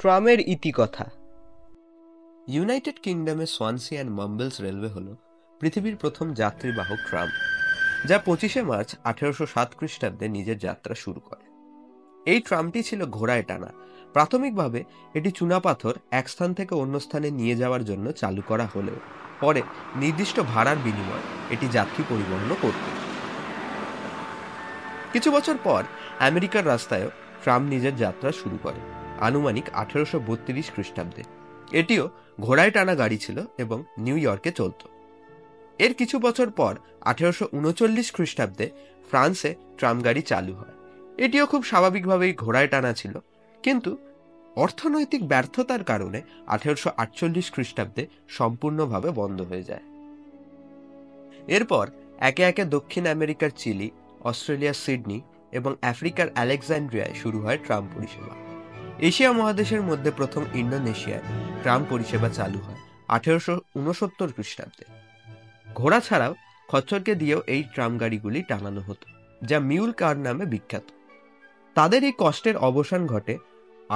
ট্রামের Itikatha. United কিংডমের Swansea and মাম্বলস railway হল পৃথিবীর প্রথম যাত্রীবাহক ট্রাম, যা 25শে মার্চ 1807 খ্রিস্টাব্দে নিজের যাত্রা শুরু করে। এই ট্রামটি ছিল ঘোড়ায় টানা। প্রাথমিকভাবে এটি চুনাপাথর এক স্থান থেকে অন্য স্থানে নিয়ে যাওয়ার জন্য চালু করা হলেও পরে নির্দিষ্ট ভাড়ার বিনিময়ে এটি যাত্রী পরিবহনও করত। কিছু বছর পর আমেরিকার রাস্তায়ও ট্রাম নিজের যাত্রা শুরু করে, আনুমানিক 1832 খ্রিস্টাব্দে। এটিও ঘোড়ায় টানা গাড়ি ছিল এবং নিউ ইয়র্কে চলত। এর কিছু বছর পর 1839 খ্রিস্টাব্দে ফ্রান্সে ট্রাম গাড়ি চালু হয়। এটিও খুব স্বাভাবিকভাবেই ঘোড়ায় টানা ছিল, কিন্তু অর্থনৈতিক ব্যর্থতার কারণে 1848 খ্রিস্টাব্দে সম্পূর্ণভাবে বন্ধ হয়ে যায়। এরপর একে একে দক্ষিণ আমেরিকার চিলি, অস্ট্রেলিয়ার সিডনি এবং আফ্রিকার আলেকজান্ড্রিয়ায় শুরু হয় ট্রাম পরিষেবা। এশিয়া মহাদেশের মধ্যে প্রথম ইন্দোনেশিয়ায় ট্রাম পরিষেবা চালু হয় 1869 খ্রিস্টাব্দে। ঘোড়া ছাড়াও খচ্চরকে দিয়েও এই ট্রাম গাড়িগুলি টানানো হতো, যা মিউল কার নামে বিখ্যাত। তাদের এই কষ্টের অবসান ঘটে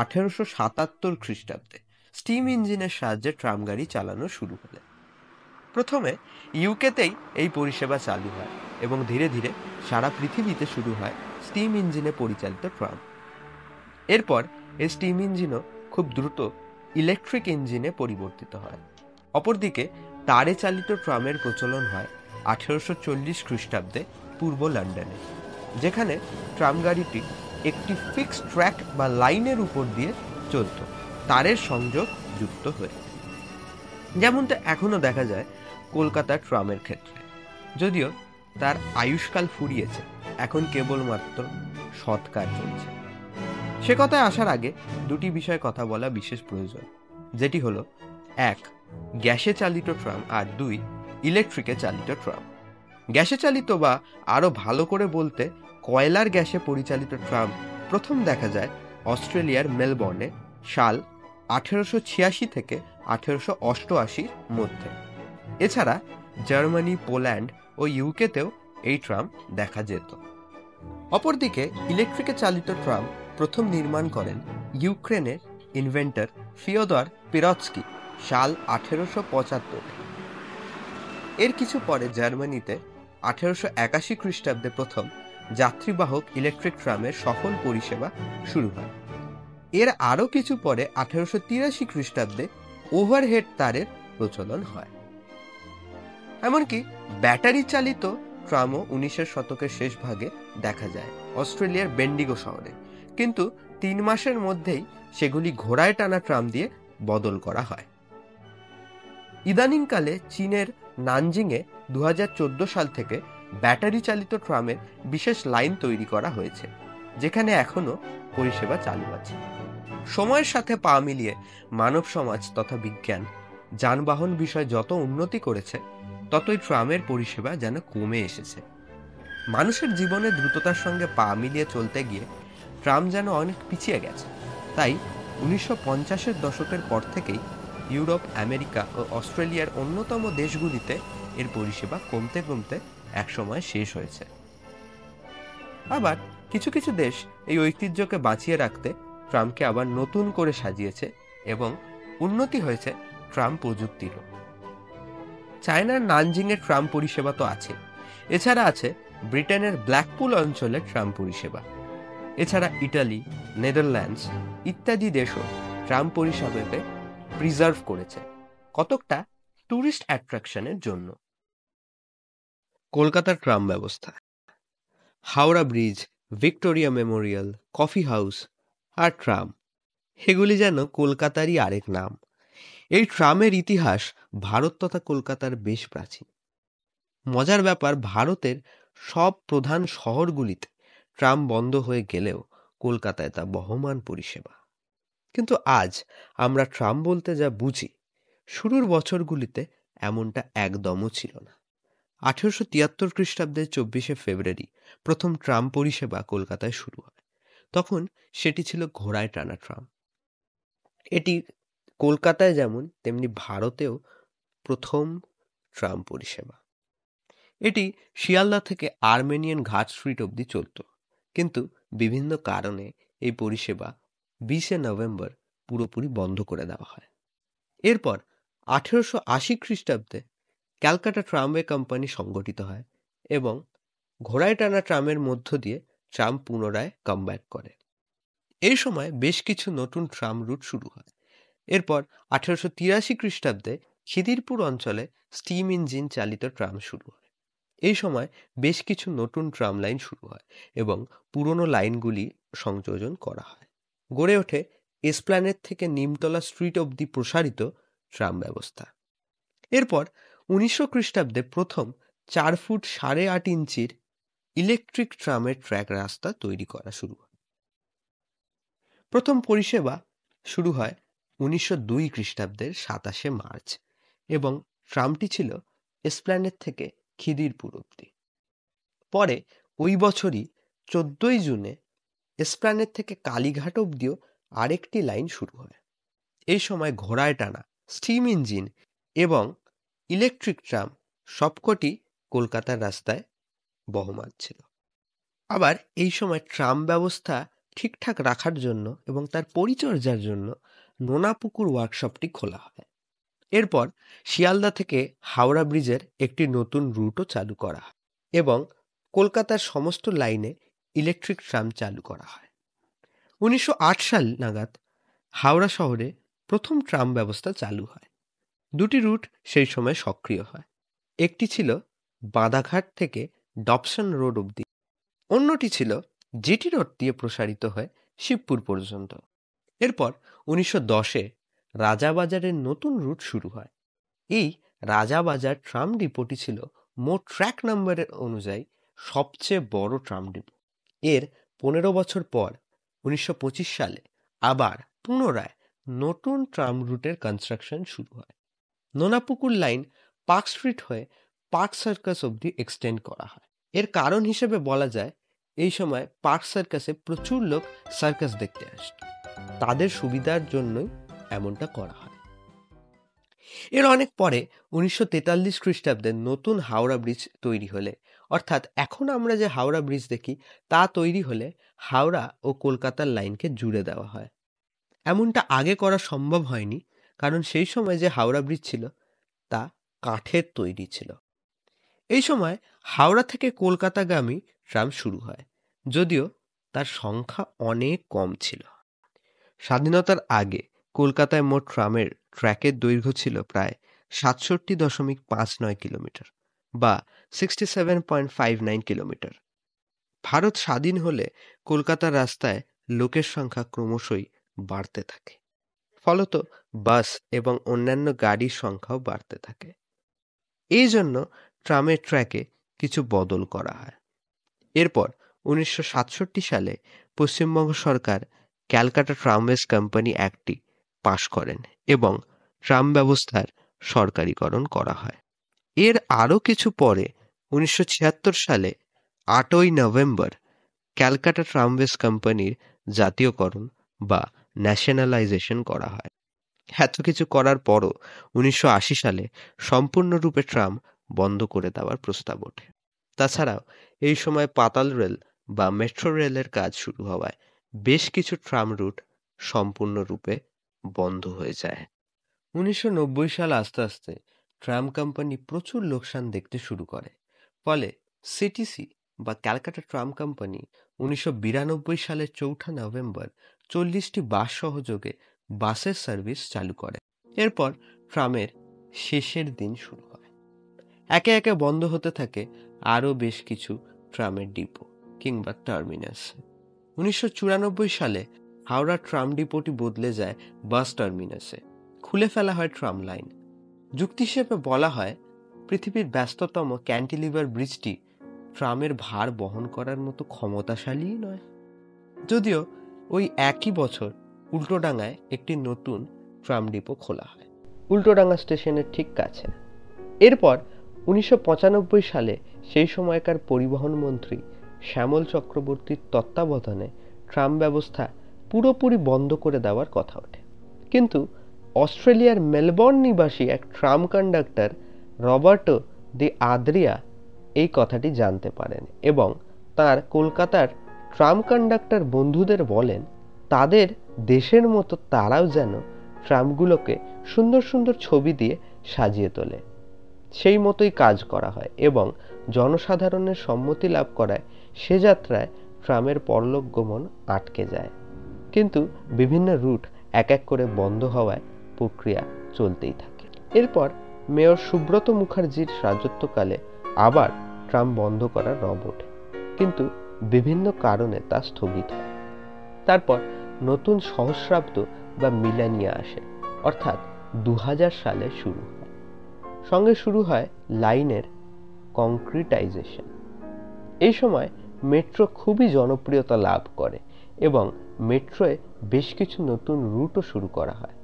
1877 খ্রিস্টাব্দে স্টিম ইঞ্জিনের সাহায্যে ট্রাম গাড়ি চালানো শুরু হলে। প্রথমে ইউকেতেই এই পরিষেবা চালু হয় এবং ধীরে ধীরে সারা পৃথিবীতে শুরু হয় স্টিম ইঞ্জিনে পরিচালিত ট্রাম। এরপর এই স্টিম ইঞ্জিনও খুব দ্রুত ইলেকট্রিক ইঞ্জিনে পরিবর্তিত হয়। অপরদিকে তারে চালিত ট্রামের প্রচলন হয় 1840 খ্রিস্টাব্দে পূর্ব লন্ডনে, যেখানে ট্রাম গাড়িটি একটি ফিক্সড ট্র্যাক বা লাইনের উপর দিয়ে চলত, তারের সংযোগ যুক্ত হয়ে, যেমনটা এখনো দেখা যায় কলকাতার ট্রামের ক্ষেত্রে। যদিও তার আয়ুষ্কাল ফুরিয়েছে, এখন কেবলমাত্র সৎকার চলছে। সে কথায় আসার আগে দুটি বিষয়ে কথা বলা বিশেষ প্রয়োজন, যেটি হলো 1, গ্যাসে চালিত ট্রাম, আর 2, ইলেকট্রিকে চালিত ট্রাম। গ্যাসে চালিত বা আরো ভালো করে বলতে কয়লার গ্যাসে পরিচালিত ট্রাম প্রথম দেখা যায় অস্ট্রেলিয়ার মেলবোর্নে সাল 1886 থেকে 1888 মধ্যে। এছাড়া জার্মানি, পোল্যান্ড ও ইউকেতেও এই ট্রাম দেখা যেত। অপরদিকে ইলেকট্রিকে চালিত ট্রাম প্রথম নির্মাণ করেন ইউক্রেনের ইনভেন্টর ফিওদর পিরৎস্কি সাল 1875। এর কিছু পরে জার্মানিতে 1881 খ্রিস্টাব্দে প্রথম যাত্রীবাহক ইলেকট্রিক ট্রামের সফল পরিষেবা শুরু হয়। এর আরও কিছু পরে 1883 খ্রিস্টাব্দে ওভারহেড তারের প্রচলন হয়। এমনকি ব্যাটারি চালিত ট্রামও 19 শতকের শেষ ভাগে দেখা যায় অস্ট্রেলিয়ার বেন্ডিগো শহরে, কিন্তু 3 মাসের মধ্যেই সেগুলি ঘোড়ায় টানা ট্রাম দিয়ে বদল করা হয়। ইদানিংকালে চীনের নানজিংয়ে 2014 সাল থেকে ব্যাটারি চালিত ট্রামের বিশেষ লাইন তৈরি করা হয়েছে, যেখানে এখনো পরিষেবা চালু আছে। সময়ের সাথে পা মিলিয়ে মানব সমাজ তথা বিজ্ঞান যানবাহন বিষয়ে যত উন্নতি করেছে, ততই ট্রামের পরিষেবা যেন কমে এসেছে। মানুষের জীবনের দ্রুততার সঙ্গে পা মিলিয়ে চলতে গিয়ে ট্রাম যেন অনেক পিছিয়ে গেছে। তাই 1950-এর দশকের পর থেকেই ইউরোপ, আমেরিকা ও অস্ট্রেলিয়ার অন্যতম দেশগুলিতে এর পরিষেবা কমতে কমতে একসময় শেষ হয়েছে। আবার কিছু কিছু দেশ এই ঐতিহ্যকে বাঁচিয়ে রাখতে ট্রামকে আবার নতুন করে সাজিয়েছে এবং উন্নতি হয়েছে ট্রাম প্রযুক্তিরও। চায়নার নানজিংয়ের ট্রাম পরিষেবা তো আছে, এছাড়া আছে ব্রিটেনের ব্ল্যাকপুল অঞ্চলের ট্রাম পরিষেবা। এছাড়া ইটালি, নেদারল্যান্ডস ইত্যাদি দেশও ট্রাম পরিষেবাকে প্রিজার্ভ করেছে, কতকটা ট্যুরিস্ট অ্যাট্রাকশনের জন্য। কলকাতার ট্রাম ব্যবস্থা: Howrah bridge, Victoria Memorial, coffee house আর ট্রাম, এগুলি যেন কলকাতারই আরেক নাম। এই ট্রামের ইতিহাস ভারত তথা কলকাতার বেশ প্রাচীন। মজার ব্যাপার, ভারতের সব প্রধান শহরগুলিতে ট্রাম বন্ধ হয়ে গেলেও কলকাতায় তা বহমান পরিষেবা। কিন্তু আজ আমরা ট্রাম বলতে যা বুঝি, শুরুর বছরগুলিতে এমনটা একদমও ছিল না। 1873 খ্রিস্টাব্দের 24শে ফেব্রুয়ারি প্রথম ট্রাম পরিষেবা কলকাতায় শুরু হয়। তখন সেটি ছিল ঘোড়ায় টানা ট্রাম। এটি কলকাতায় যেমন তেমনি ভারতেও প্রথম ট্রাম পরিষেবা। এটি শিয়ালদা থেকে আর্মেনিয়ান ঘাট স্ট্রিট অবধি চলত, কিন্তু বিভিন্ন কারণে এই পরিষেবা 20শে নভেম্বর পুরোপুরি বন্ধ করে দেওয়া হয়। এরপর 1880 খ্রিস্টাব্দে ক্যালকাটা ট্রামওয়ে কোম্পানি সংগঠিত হয় এবং ঘোড়ায় টানা ট্রামের মধ্য দিয়ে ট্রাম পুনরায় কামব্যাক করে। এই সময় বেশ কিছু নতুন ট্রাম রুট শুরু হয়। এরপর 1883 খ্রিস্টাব্দে খিদিরপুর অঞ্চলে স্টিম ইঞ্জিন চালিত ট্রাম শুরু হয়। এই সময় বেশ কিছু নতুন ট্রাম লাইন শুরু হয় এবং পুরনো লাইনগুলি সংযোজন করা হয়। গড়ে ওঠে এসপ্ল্যানেড থেকে নিমতলা স্ট্রিট অবধি প্রসারিত ট্রাম ব্যবস্থা। এরপর 1900 খ্রিস্টাব্দে প্রথম 4 ফুট 8.5 ইঞ্চির ইলেকট্রিক ট্রামের ট্র্যাক রাস্তা তৈরি করা শুরু হয়। প্রথম পরিষেবা শুরু হয় 1902 খ্রিস্টাব্দের 27 মার্চ এবং ট্রামটি ছিল এসপ্ল্যানেড থেকে খিদিরপুর অবধি। পরে ওই বছরই 14 জুনে এসপ্ল্যানেড থেকে কালীঘাট অবধিও আরেকটি লাইন শুরু হয়। এই সময় ঘোড়ায় টানা স্টিম ইঞ্জিন এবং ইলেকট্রিক ট্রাম সবকটি কলকাতার রাস্তায় বহমান ছিল। আবার এই সময় ট্রাম ব্যবস্থা ঠিকঠাক রাখার জন্য এবং তার পরিচর্যার জন্য নোনাপুকুর ওয়ার্কশপটি খোলা হয়। এরপর শিয়ালদা থেকে হাওড়া ব্রিজের একটি নতুন রুটও চালু করা হয় এবং কলকাতার সমস্ত লাইনে ইলেকট্রিক ট্রাম চালু করা হয়। 1908 সাল নাগাদ হাওড়া শহরে প্রথম ট্রাম ব্যবস্থা চালু হয়। দুটি রুট সেই সময় সক্রিয় হয়। একটি ছিল বাঁধাঘাট থেকে ডবসন রোড অবধি, অন্যটি ছিল জিটি রোড দিয়ে প্রসারিত হয় শিবপুর পর্যন্ত। এরপর 1910-এ রাজাবাজারের নতুন রুট শুরু হয়। এই রাজাবাজার ট্রাম ডিপোটি ছিল মোট ট্র্যাক নম্বরের অনুযায়ী সবচেয়ে বড় ট্রাম ডিপো। এর 15 বছর পর 1925 সালে আবার পুনরায় নতুন ট্রাম রুটের কনস্ট্রাকশন শুরু হয়। নোনাপুকুর লাইন পার্ক স্ট্রিট হয়ে পার্ক সার্কাস অবধি এক্সটেন্ড করা হয়। এর কারণ হিসেবে বলা যায় এই সময় পার্ক সার্কাসে প্রচুর লোক সার্কাস দেখতে আসত, তাদের সুবিধার জন্যই এমনটা করা হয়। এর অনেক পরে 1943 খ্রিস্টাব্দে নতুন হাওড়া ব্রিজ তৈরি হলে, অর্থাৎ এখন আমরা যে হাওড়া ব্রিজ দেখি তা তৈরি হলে হাওড়া ও কলকাতার লাইনকে জুড়ে দেওয়া হয়। এমনটা আগে করা সম্ভব হয়নি, কারণ সেই সময় যে হাওড়া ব্রিজ ছিল তা কাঠের তৈরি ছিল। এই সময় হাওড়া থেকে কলকাতাগামী ট্রাম শুরু হয়, যদিও তার সংখ্যা অনেক কম ছিল। স্বাধীনতার আগে কলকাতায় মোট ট্রামের ট্র্যাকের দৈর্ঘ্য ছিল প্রায় 67.59 কিলোমিটার বা 67.59 কিলোমিটার। ভারত স্বাধীন হলে কলকাতার রাস্তায় লোকের সংখ্যা ক্রমশই বাড়তে থাকে, ফলত বাস এবং অন্যান্য গাড়ির সংখ্যাও বাড়তে থাকে। এই জন্য ট্রামের ট্র্যাকে কিছু বদল করা হয়। এরপর 1967 সালে পশ্চিমবঙ্গ সরকার ক্যালকাটা ট্রামওয়েজ কোম্পানি অ্যাক্টটি পাশ করেন এবং ট্রাম ব্যবস্থার সরকারিকরণ করা হয়। এর আরও কিছু পরে 1976 সালে 8ই নভেম্বর ক্যালকাটা ট্রামওয়েজ কোম্পানির জাতীয়করণ বা ন্যাশনালাইজেশন করা হয়। এত কিছু করার পরও 1980 সালে সম্পূর্ণরূপে ট্রাম বন্ধ করে দেওয়ার প্রস্তাব ওঠে। তাছাড়াও এই সময় পাতাল রেল বা মেট্রো রেলের কাজ শুরু হওয়ায় বেশ কিছু ট্রাম রুট সম্পূর্ণরূপে বন্ধ হয়ে যায়। 1990 সাল আস্তে আস্তে ট্রাম কোম্পানি প্রচুর লোকসান দেখতে শুরু করে, ফলে সিটিসি বা ক্যালকাটা ট্রাম কোম্পানি 1992 সালের 4 নভেম্বর 40টি বাস সহযোগে বাসের সার্ভিস চালু করে। এরপর ট্রামের শেষের দিন শুরু হয়। একে একে বন্ধ হতে থাকে আরও বেশ কিছু ট্রামের ডিপো কিংবা টার্মিনাস। 1994 সালে হাওড়া ট্রাম ডিপোটি বদলে যায় বাস টার্মিনাসে, খুলে ফেলা হয় ট্রাম লাইন। যুক্তি হিসেবে বলা হয় পৃথিবীর ব্যস্ততম ক্যান্টিলিভার ব্রিজটি ট্রামের ভার বহন করার মতো ক্ষমতাশালী নয়। যদিও ওই একই বছর উল্টোডাঙায় একটি নতুন ট্রাম ডিপো খোলা হয়, উল্টোডাঙা স্টেশনের ঠিক কাছে। এরপর 1995 সালে সেই সময়কার পরিবহন মন্ত্রী শ্যামল চক্রবর্তীর তত্ত্বাবধানে ট্রাম ব্যবস্থা পুরোপুরি বন্ধ করে দেওয়ার কথা ওঠে। কিন্তু অস্ট্রেলিয়ার মেলবোর্ন নিবাসী এক ট্রাম কন্ডাক্টর রবার্টো দি আদ্রিয়া এই কথাটি জানতে পারেন এবং তার কলকাতার ট্রাম কন্ডাক্টর বন্ধুদের বলেন তাদের দেশের মতো তারাও যেন ট্রামগুলোকে সুন্দর সুন্দর ছবি দিয়ে সাজিয়ে তোলে। সেই মতোই কাজ করা হয় এবং জনসাধারণের সম্মতি লাভ করায় সে যাত্রায় ট্রামের পরলোক গমন আটকে যায়। কিন্তু বিভিন্ন রুট এক এক করে বন্ধ হওয়ায় প্রক্রিয়া চলতেই থাকে। এরপর মেয়র সুব্রত মুখার্জির রাজত্বকালে আবার ট্রাম বন্ধ করার রব ওঠে, কিন্তু বিভিন্ন কারণে তা স্থগিত হয়। তারপর নতুন সহস্রাব্দ বা মিলেনিয়া আসে, অর্থাৎ 2000 সালে শুরু হয়। সঙ্গে শুরু হয় লাইনের কংক্রিটাইজেশন। এই সময় মেট্রো খুবই জনপ্রিয়তা লাভ করে এবং মেট্রোয় বেশ কিছু নতুন রুটও শুরু করা হয়।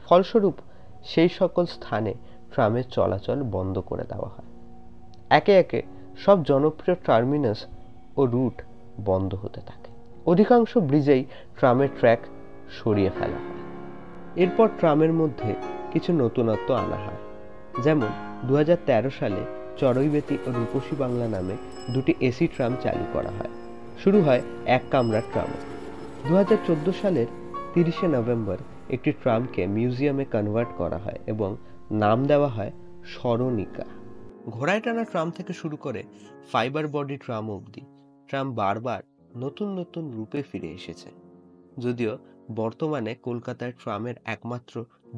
ফলস্বরূপ সেই সকল স্থানে ট্রামের চলাচল বন্ধ করে দেওয়া হয়। একে একে সব জনপ্রিয় টার্মিনাস ও রুট বন্ধ হতে থাকে। অধিকাংশ ব্রিজেই ট্রামের ট্র্যাক সরিয়ে ফেলা হয়। এরপর ট্রামের মধ্যে কিছু নতুনত্ব আনা হয়, যেমন 2013 সালে চড়ইবেতি ও রূপসী বাংলা নামে দুটি এসি ট্রাম চালু করা হয়। শুরু হয় এক কামরার ট্রাম। 2014 সালের 30শে নভেম্বর একটি ট্রামকে মিউজিয়ামে কনভার্ট করা হয় এবং নাম দেওয়া হয় স্মরণিকা। ঘোড়ায় টানা ট্রাম থেকে শুরু করে ফাইবার বডি ট্রাম অবধি ট্রাম বারবার নতুন নতুন রূপে ফিরে এসেছে। যদিও বর্তমানে কলকাতায় ট্রামের একমাত্র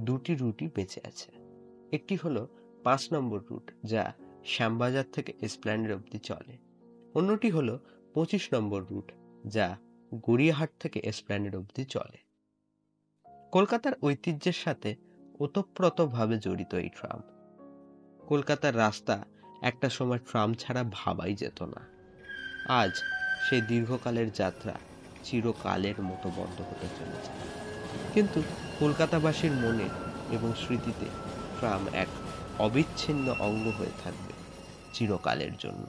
দুটি রুটই বেঁচে আছে। একটি হলো 5 নম্বর রুট, যা শ্যামবাজার থেকে এসপ্ল্যানেড অবধি চলে। অন্যটি হলো 25 নম্বর রুট, যা গড়িয়াহাট থেকে এসপ্ল্যানেড অবধি চলে। কলকাতার ঐতিহ্যের সাথে ওতপ্রোতভাবে জড়িত এই ট্রাম। কলকাতার রাস্তা একটা সময় ট্রাম ছাড়া ভাবাই যেত না। আজ সেই দীর্ঘকালের যাত্রা চিরকালের মতো বন্ধ হতে চলেছে, কিন্তু কলকাতাবাসীর মনে এবং স্মৃতিতে ট্রাম এক অবিচ্ছিন্ন অঙ্গ হয়ে থাকবে চিরকালের জন্য।